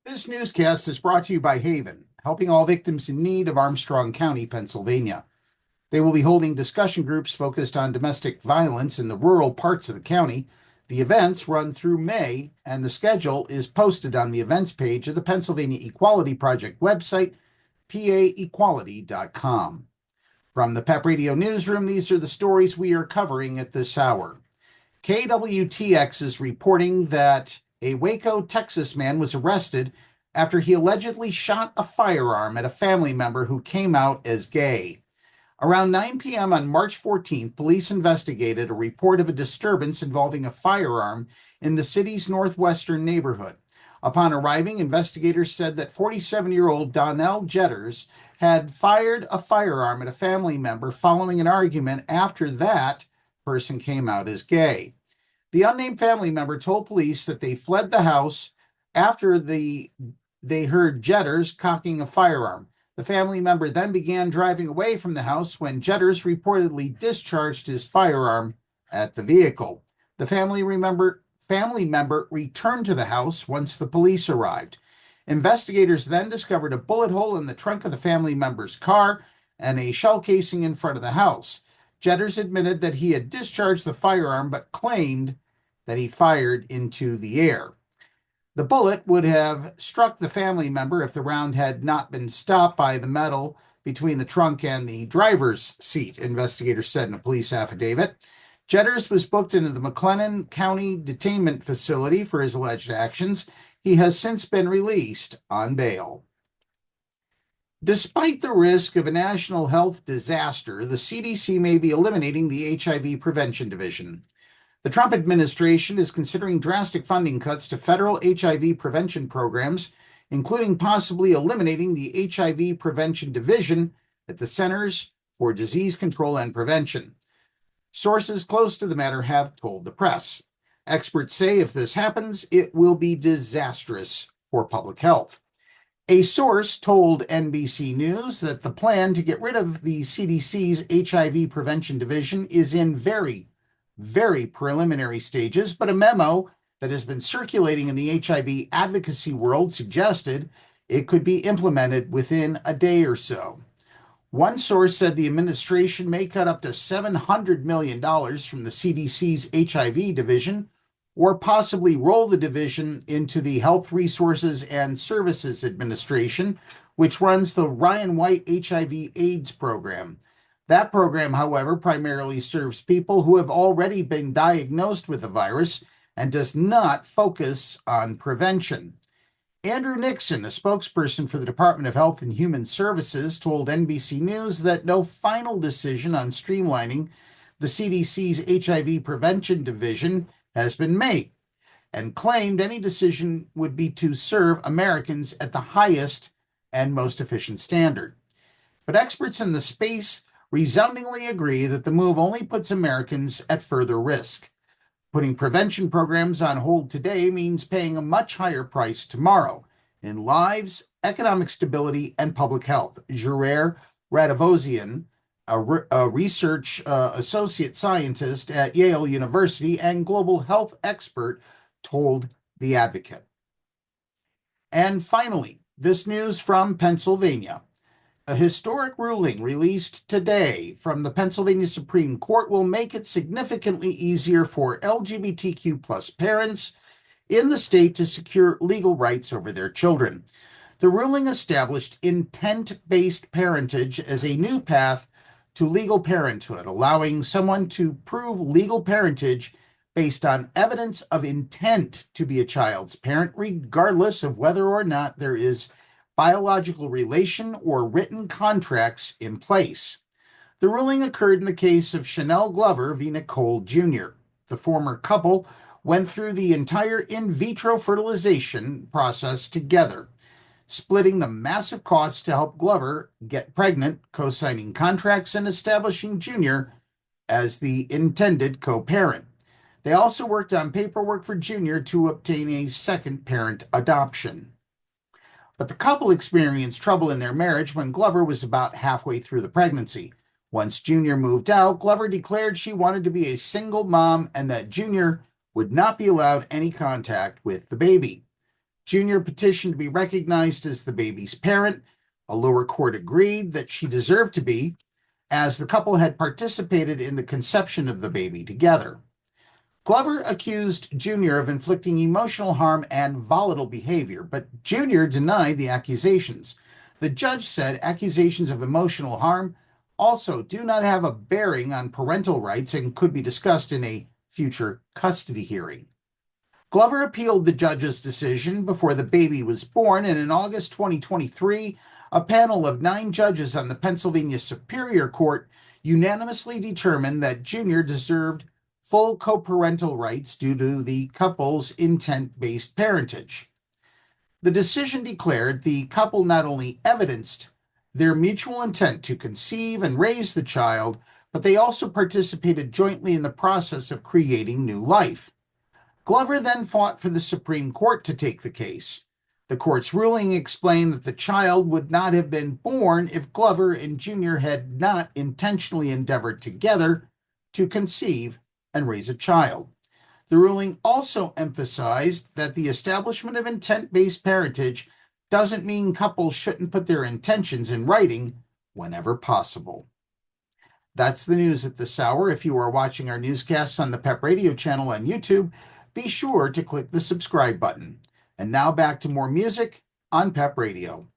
This newscast is brought to you by Haven, helping all victims in need of Armstrong County, Pennsylvania. They will be holding discussion groups focused on domestic violence in the rural parts of the county. The events run through May, and the schedule is posted on the events page of the Pennsylvania Equality Project website, paequality.com. From the PEP Radio Newsroom, these are the stories we are covering at this hour. KWTX is reporting that a Waco, Texas man was arrested after he allegedly shot a firearm at a family member who came out as gay. Around 9 p.m. on March 14th, police investigated a report of a disturbance involving a firearm in the city's northwestern neighborhood. Upon arriving, investigators said that 47-year-old Donnell Jetters had fired a firearm at a family member following an argument after that person came out as gay. The unnamed family member told police that they fled the house after they heard Jetters cocking a firearm. The family member then began driving away from the house when Jetters reportedly discharged his firearm at the vehicle. The family member returned to the house once the police arrived. Investigators then discovered a bullet hole in the trunk of the family member's car and a shell casing in front of the house. Jetters admitted that he had discharged the firearm, but claimed that he fired into the air. The bullet would have struck the family member if the round had not been stopped by the metal between the trunk and the driver's seat, investigators said in a police affidavit. Jetters was booked into the McLennan County Detainment Facility for his alleged actions. He has since been released on bail. Despite the risk of a national health disaster, the CDC may be eliminating the HIV Prevention Division. The Trump administration is considering drastic funding cuts to federal HIV prevention programs, including possibly eliminating the HIV Prevention Division at the Centers for Disease Control and Prevention. Sources close to the matter have told the press. Experts say if this happens, it will be disastrous for public health. A source told NBC News that the plan to get rid of the CDC's HIV Prevention Division is in very preliminary stages, but a memo that has been circulating in the HIV advocacy world suggested it could be implemented within a day or so. One source said the administration may cut up to $700 million from the CDC's HIV division, or possibly roll the division into the Health Resources and Services Administration, which runs the Ryan White HIV/AIDS program. That program, however, primarily serves people who have already been diagnosed with the virus and does not focus on prevention. Andrew Nixon, a spokesperson for the Department of Health and Human Services, told NBC News that no final decision on streamlining the CDC's HIV Prevention Division has been made, and claimed any decision would be to serve Americans at the highest and most efficient standard. But experts in the space resoundingly agree that the move only puts Americans at further risk. Putting prevention programs on hold today means paying a much higher price tomorrow in lives, economic stability, and public health. Jurere Radivosian, a research associate scientist at Yale University and global health expert, told The Advocate. And finally, this news from Pennsylvania. A historic ruling released today from the Pennsylvania Supreme Court will make it significantly easier for LGBTQ plus parents in the state to secure legal rights over their children. The ruling established intent-based parentage as a new path to legal parenthood, allowing someone to prove legal parentage based on evidence of intent to be a child's parent, regardless of whether or not there is biological relation or written contracts in place. The ruling occurred in the case of Chanel Glover v. Nicole Jr. The former couple went through the entire in vitro fertilization process together, splitting the massive costs to help Glover get pregnant, co-signing contracts, and establishing Jr. as the intended co-parent. They also worked on paperwork for Jr. to obtain a second parent adoption. But the couple experienced trouble in their marriage when Glover was about halfway through the pregnancy. Once Jr. moved out, Glover declared she wanted to be a single mom and that Jr. would not be allowed any contact with the baby. Junior petitioned to be recognized as the baby's parent. A lower court agreed that she deserved to be, as the couple had participated in the conception of the baby together. Glover accused Junior of inflicting emotional harm and volatile behavior, but Junior denied the accusations. The judge said accusations of emotional harm also do not have a bearing on parental rights and could be discussed in a future custody hearing. Glover appealed the judge's decision before the baby was born, and in August 2023, a panel of 9 judges on the Pennsylvania Superior Court unanimously determined that Junior deserved full co-parental rights due to the couple's intent-based parentage. The decision declared the couple not only evidenced their mutual intent to conceive and raise the child, but they also participated jointly in the process of creating new life. Glover then fought for the Supreme Court to take the case. The court's ruling explained that the child would not have been born if Glover and Junior had not intentionally endeavored together to conceive and raise a child. The ruling also emphasized that the establishment of intent-based parentage doesn't mean couples shouldn't put their intentions in writing whenever possible. That's the news at this hour. If you are watching our newscasts on the PEP Radio channel on YouTube, be sure to click the subscribe button. And now back to more music on PEP Radio.